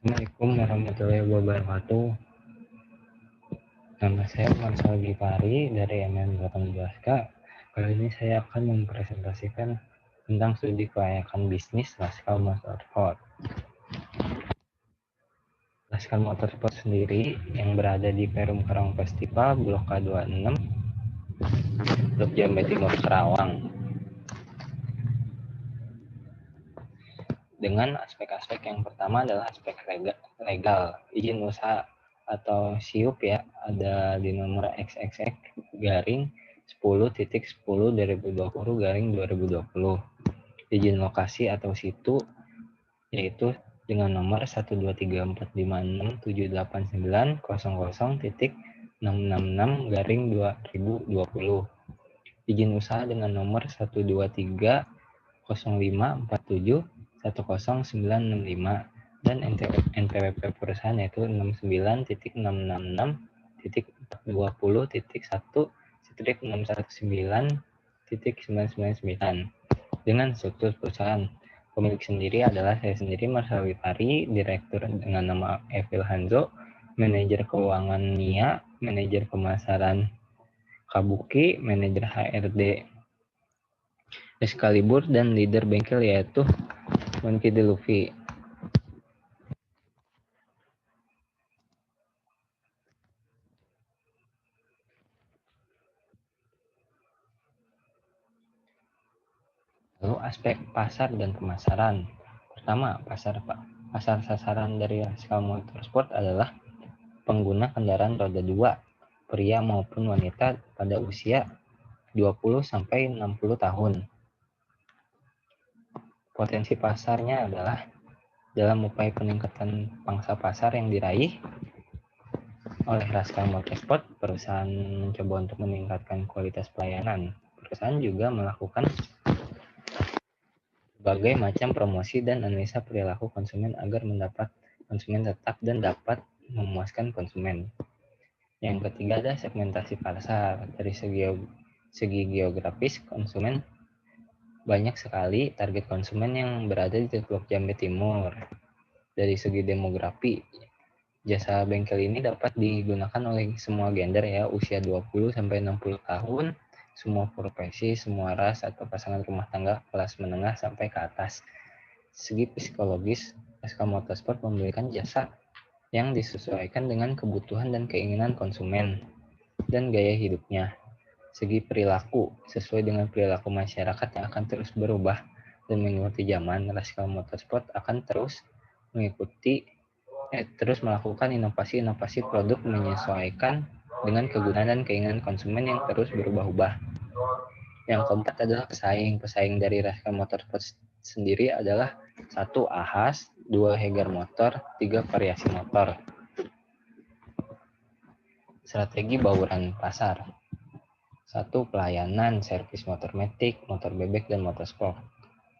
Assalamualaikum warahmatullahi wabarakatuh. Nama saya Mansal Gifari dari MM18K. Kali ini saya akan mempresentasikan tentang studi kelayakan bisnis Laskar Motorsport. Laskar Motorsport sendiri yang berada di Perum Karang Festival Blok K26, Blok Jambe Timur Karawang. Dengan aspek-aspek yang pertama adalah aspek legal, izin usaha atau SIUP ya, ada di nomor XXX garing 10.10/2020 izin lokasi atau situ yaitu dengan nomor 123457000.666/2020, izin usaha dengan nomor 12305471095 dan NPWP perusahaan yaitu 69.690.1/619.999 dengan struktur perusahaan. Pemilik sendiri adalah saya sendiri, Marsal Wipari, direktur dengan nama Evil Hanzo, manajer keuangan Nia, manajer pemasaran Kabuki, manajer HRD Excalibur, dan leader bengkel yaitu Monkey D. Luffy. Lalu aspek pasar dan pemasaran. Pertama, pasar sasaran dari Laskar Motorsport adalah pengguna kendaraan roda 2, pria maupun wanita pada usia 20-60 tahun. Potensi pasarnya adalah dalam upaya peningkatan pangsa pasar yang diraih oleh Laskar Motorsport, perusahaan mencoba untuk meningkatkan kualitas pelayanan. Perusahaan juga melakukan berbagai macam promosi dan analisa perilaku konsumen agar mendapat konsumen tetap dan dapat memuaskan konsumen. Yang ketiga ada segmentasi pasar. Dari segi geografis, konsumen banyak sekali target konsumen yang berada di Blok Jambe Timur. Dari segi demografi, jasa bengkel ini dapat digunakan oleh semua gender ya, usia 20-60 tahun, semua profesi, semua ras atau pasangan rumah tangga kelas menengah sampai ke atas. Segi psikologis, Laskar Motorsport memberikan jasa yang disesuaikan dengan kebutuhan dan keinginan konsumen dan gaya hidupnya. Segi perilaku, sesuai dengan perilaku masyarakat yang akan terus berubah dan mengikuti zaman, Laskar Motorsport akan terus melakukan inovasi-inovasi produk menyesuaikan dengan kegunaan dan keinginan konsumen yang terus berubah-ubah. Yang keempat adalah pesaing dari Laskar Motorsport sendiri adalah 1. Ahas, 2. Hegar Motor, 3. Variasi Motor. Strategi bauran pasar. 1. Pelayanan, servis motor metik, motor bebek, dan motorsport.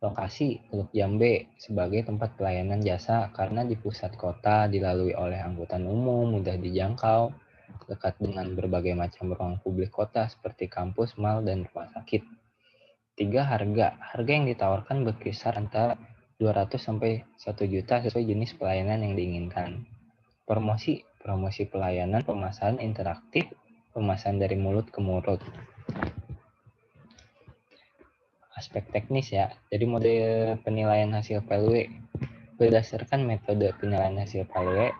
Lokasi, Teluk Jambe sebagai tempat pelayanan jasa karena di pusat kota, dilalui oleh angkutan umum, mudah dijangkau, dekat dengan berbagai macam ruang publik kota seperti kampus, mal, dan rumah sakit. 3. Harga yang ditawarkan berkisar antara 200 sampai 1 juta sesuai jenis pelayanan yang diinginkan. Promosi pelayanan pemasaran interaktif, pemasaran dari mulut ke mulut. Aspek teknis ya, jadi mode penilaian hasil value berdasarkan metode penilaian hasil value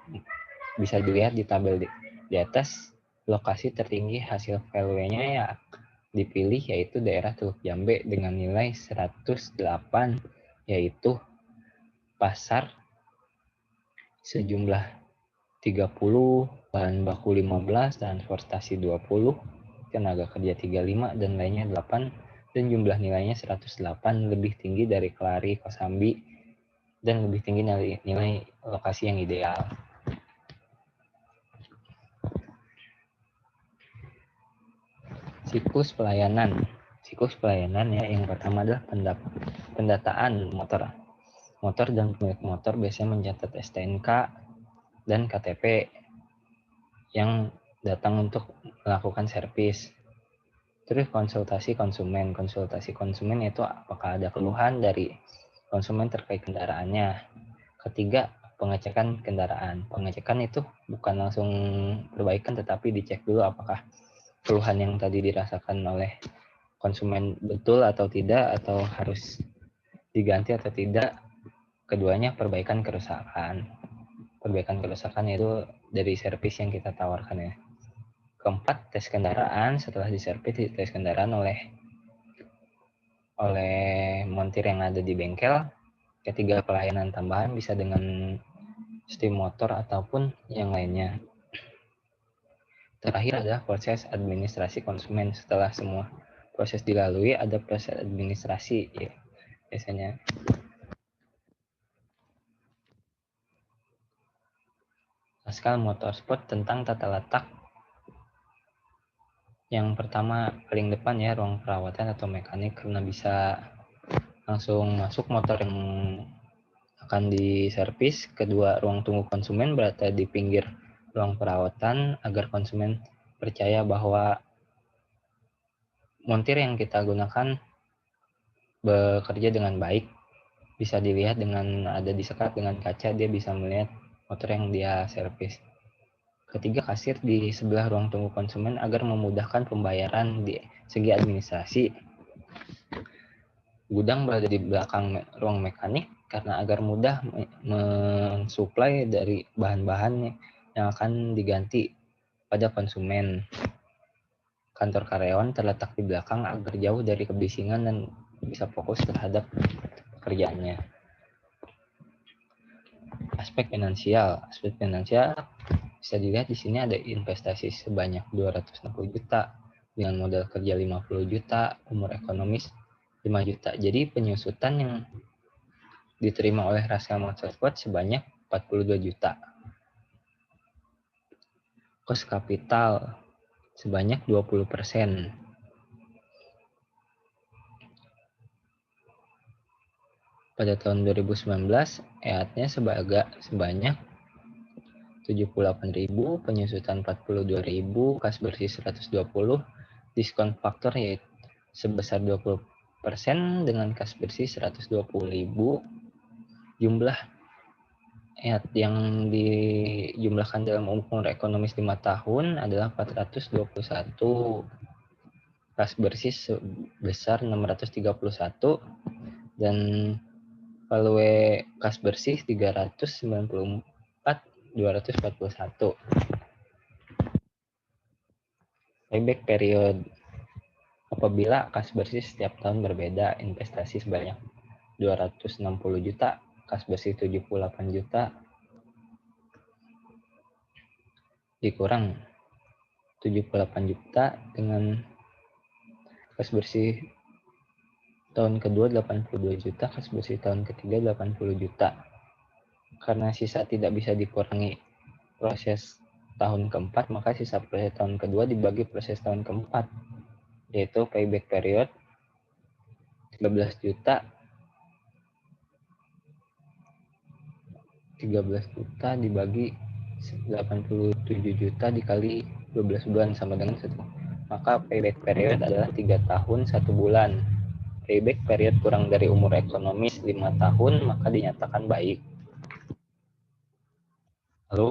bisa dilihat di tabel di atas. Lokasi tertinggi hasil value-nya ya dipilih yaitu daerah Teluk Jambe dengan nilai 108, yaitu pasar sejumlah 30, bahan baku 15, transportasi 20, tenaga kerja 35, dan lainnya 8, dan jumlah nilainya 108, lebih tinggi dari Kelari, Kosambi, dan lebih tinggi nilai lokasi yang ideal. Siklus pelayanan ya, yang pertama adalah pendataan motor dan pemilik motor biasanya mencatat STNK dan KTP yang datang untuk melakukan servis. Terus konsultasi konsumen itu apakah ada keluhan dari konsumen terkait kendaraannya. Ketiga, pengecekan kendaraan. Pengecekan itu bukan langsung perbaikan, tetapi dicek dulu apakah keluhan yang tadi dirasakan oleh konsumen betul atau tidak, atau harus diganti atau tidak. Keduanya perbaikan kerusakan. Perbaikan kerusakan itu dari servis yang kita tawarkan ya. Keempat, tes kendaraan. Setelah diservis, tes kendaraan oleh montir yang ada di bengkel. Ketiga, pelayanan tambahan bisa dengan steam motor ataupun yang lainnya. Terakhir adalah proses administrasi konsumen. Setelah semua proses dilalui, ada proses administrasi ya, biasanya. Pascal Motorsport tentang tata letak. Yang pertama, paling depan ya, ruang perawatan atau mekanik, karena bisa langsung masuk motor yang akan diservis. Kedua, ruang tunggu konsumen, berada di pinggir ruang perawatan agar konsumen percaya bahwa montir yang kita gunakan bekerja dengan baik. Bisa dilihat dengan ada disekat dengan kaca, dia bisa melihat motor yang dia servis. Ketiga, kasir di sebelah ruang tunggu konsumen agar memudahkan pembayaran di segi administrasi. Gudang berada di belakang ruang mekanik karena agar mudah mensuplai dari bahan-bahan yang akan diganti pada konsumen. Kantor karyawan terletak di belakang agar jauh dari kebisingan dan bisa fokus terhadap pekerjaannya. Aspek finansial bisa dilihat di sini ada investasi sebanyak 260 juta dengan modal kerja 50 juta, umur ekonomis 5 juta. Jadi penyusutan yang diterima oleh Pascal Motorsport sebanyak 42 juta. Kos kapital sebanyak 20%. Pada tahun 2019, EAT-nya sebanyak 78.000, penyusutan 42.000, kas bersih 120, diskon faktor yaitu sebesar 20% dengan kas bersih 120.000. Jumlah EAT yang dijumlahkan dalam umur ekonomis 5 tahun adalah 421, kas bersih sebesar 631, dan value kas bersih 394.241. Payback period. Apabila kas bersih setiap tahun berbeda, investasi sebanyak 260 juta, kas bersih 78 juta, dikurang 78 juta dengan kas bersih tahun kedua 82 juta, kas bersih tahun ketiga 80 juta. Karena sisa tidak bisa dikurangi proses tahun keempat, maka sisa proses tahun kedua dibagi proses tahun keempat, yaitu payback period 13 juta 13 juta dibagi 87 juta dikali 12 bulan sama dengan 1. Maka payback period adalah 3 tahun 1 bulan. Payback period kurang dari umur ekonomis 5 tahun, maka dinyatakan baik. Lalu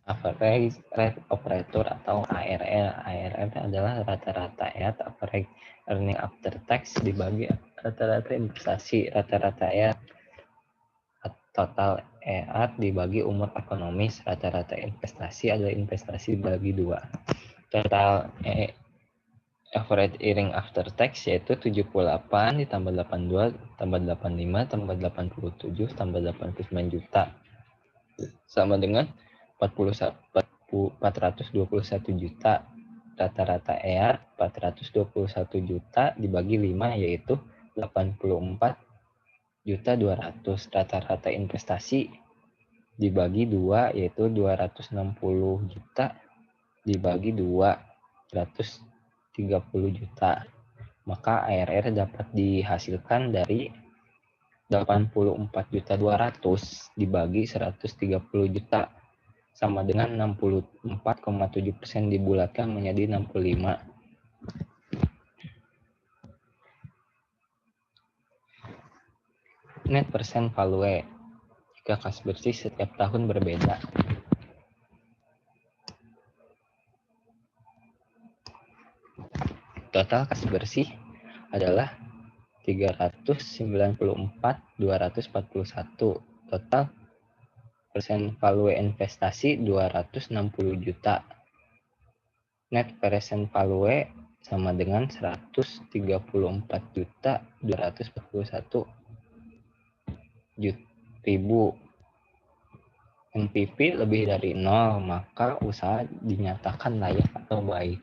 average rate operator atau ARR. ARR adalah rata-rata EAT, average earning after tax, dibagi rata-rata investasi. Rata-rata EAT, total EAT dibagi umur ekonomis. Rata-rata investasi adalah investasi dibagi 2. Total average earning after tax yaitu 78 ditambah 82 tambah 85 tambah 87 tambah 89 juta sama dengan 421 juta. Rata-rata EAT 421 juta dibagi 5 yaitu 84 juta 200. Rata-rata investasi dibagi 2 yaitu 260 juta dibagi 2 130 juta. Maka ARR dapat dihasilkan dari 84 juta 200 dibagi 130 juta sama dengan 64,7% dibulatkan menjadi 65. Net percent value jika kas bersih setiap tahun berbeda. Total kas bersih adalah 394.241. Total persen value investasi 260 juta. Net present value sama dengan 134.241 ribu. NPV lebih dari 0, maka usaha dinyatakan layak atau baik.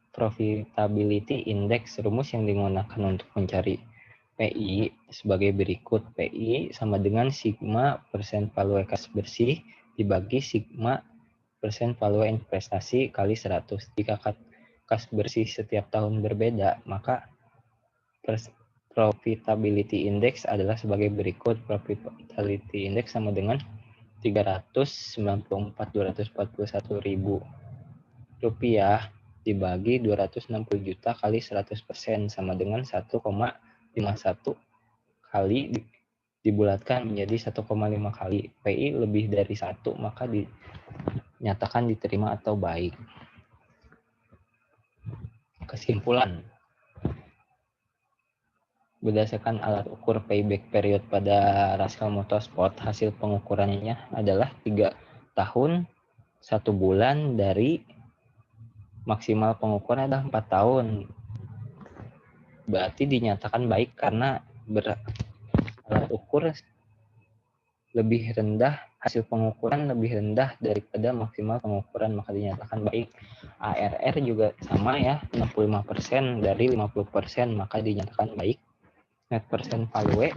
Profitability Index, rumus yang digunakan untuk mencari PI sebagai berikut. PI sama dengan sigma persen value kas bersih dibagi sigma persen value investasi kali 100. Jika kas bersih setiap tahun berbeda, maka profitability index adalah sebagai berikut. Profitability index sama dengan 394.241 ribu rupiah dibagi 260 juta kali 100% sama dengan 1,51 kali dibulatkan menjadi 1,5 kali. PI lebih dari 1, maka dinyatakan diterima atau baik. Kesimpulan, berdasarkan alat ukur payback period pada Rascal Motorsport, hasil pengukurannya adalah 3 tahun 1 bulan dari maksimal pengukuran adalah 4 tahun. Berarti dinyatakan baik karena alat ukur lebih rendah, hasil pengukuran lebih rendah daripada maksimal pengukuran, maka dinyatakan baik. ARR juga sama ya, 65% dari 50%, maka dinyatakan baik. Net percent value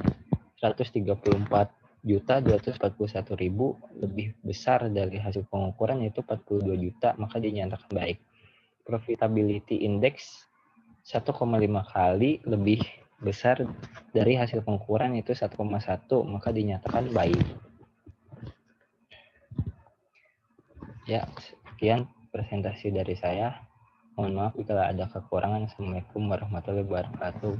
134.241.000 lebih besar dari hasil pengukuran yaitu 42 juta, maka dinyatakan baik. Profitability index 1,5 kali lebih besar dari hasil pengukuran yaitu 1,1, maka dinyatakan baik. Ya, sekian presentasi dari saya. Mohon maaf jika ada kekurangan. Assalamualaikum warahmatullahi wabarakatuh.